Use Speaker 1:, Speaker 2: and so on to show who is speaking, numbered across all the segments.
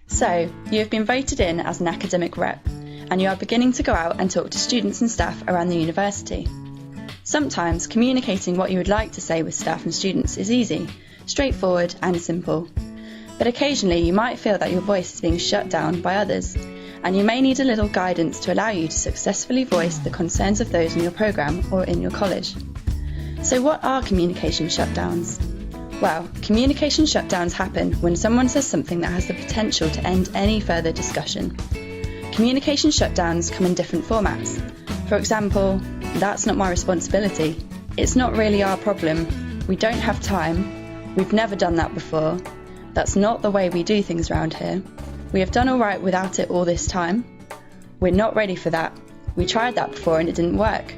Speaker 1: So, you have been voted in as an academic rep, and you are beginning to go out and talk to students and staff around the university. Sometimes communicating what you would like to say with staff and students is easy, straightforward and simple. But occasionally you might feel that your voice is being shut down by others, and you may need a little guidance to allow you to successfully voice the concerns of those in your programme or in your college. So what are communication shutdowns? Well, communication shutdowns happen when someone says something that has the potential to end any further discussion. Communication shutdowns come in different formats. For example, "That's not my responsibility," "It's not really our problem," "We don't have time," "We've never done that before," "That's not the way we do things around here," "We have done all right without it all this time," "We're not ready for that," "We tried that before and it didn't work,"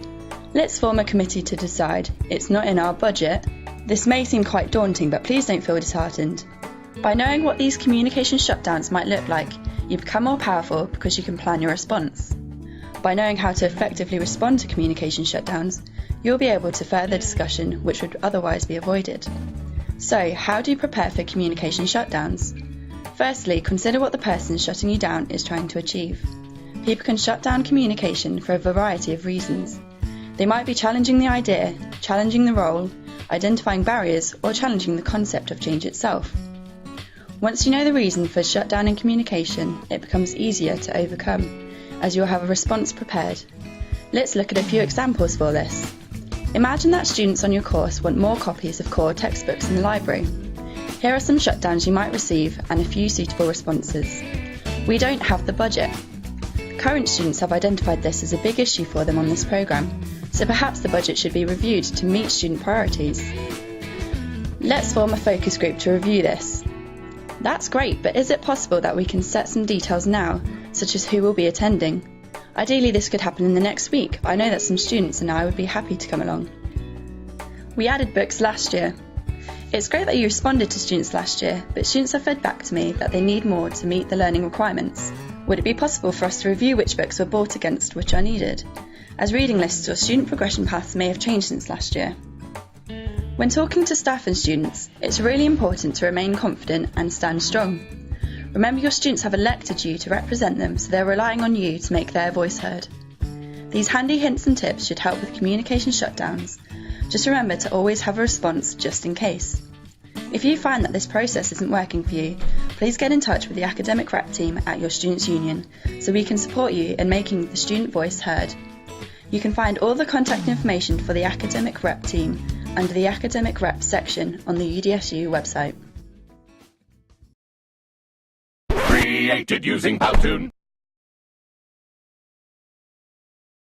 Speaker 1: "Let's form a committee to decide," "It's not in our budget." This may seem quite daunting, but please don't feel disheartened. By knowing what these communication shutdowns might look like, you become more powerful because you can plan your response. By knowing how to effectively respond to communication shutdowns, you'll be able to further discussion which would otherwise be avoided. So, how do you prepare for communication shutdowns? Firstly, consider what the person shutting you down is trying to achieve. People can shut down communication for a variety of reasons. They might be challenging the idea, challenging the role, identifying barriers, or challenging the concept of change itself. Once you know the reason for shutdown in communication, it becomes easier to overcome, as you'll have a response prepared. Let's look at a few examples for this. Imagine that students on your course want more copies of core textbooks in the library. Here are some shutdowns you might receive and a few suitable responses. "We don't have the budget." Current students have identified this as a big issue for them on this programme, so perhaps the budget should be reviewed to meet student priorities. "Let's form a focus group to review this." That's great, but is it possible that we can set some details now, such as who will be attending? Ideally this could happen in the next week. I know that some students and I would be happy to come along. "We added books last year." It's great that you responded to students last year, but students have fed back to me that they need more to meet the learning requirements. Would it be possible for us to review which books were bought against which are needed, as reading lists or student progression paths may have changed since last year? When talking to staff and students, it's really important to remain confident and stand strong. Remember, your students have elected you to represent them, so they're relying on you to make their voice heard. These handy hints and tips should help with communication shutdowns. Just remember to always have a response just in case. If you find that this process isn't working for you, please get in touch with the academic rep team at your students' union so we can support you in making the student voice heard. You can find all the contact information for the academic rep team under the academic rep section on the UDSU website.
Speaker 2: Created using Powtoon.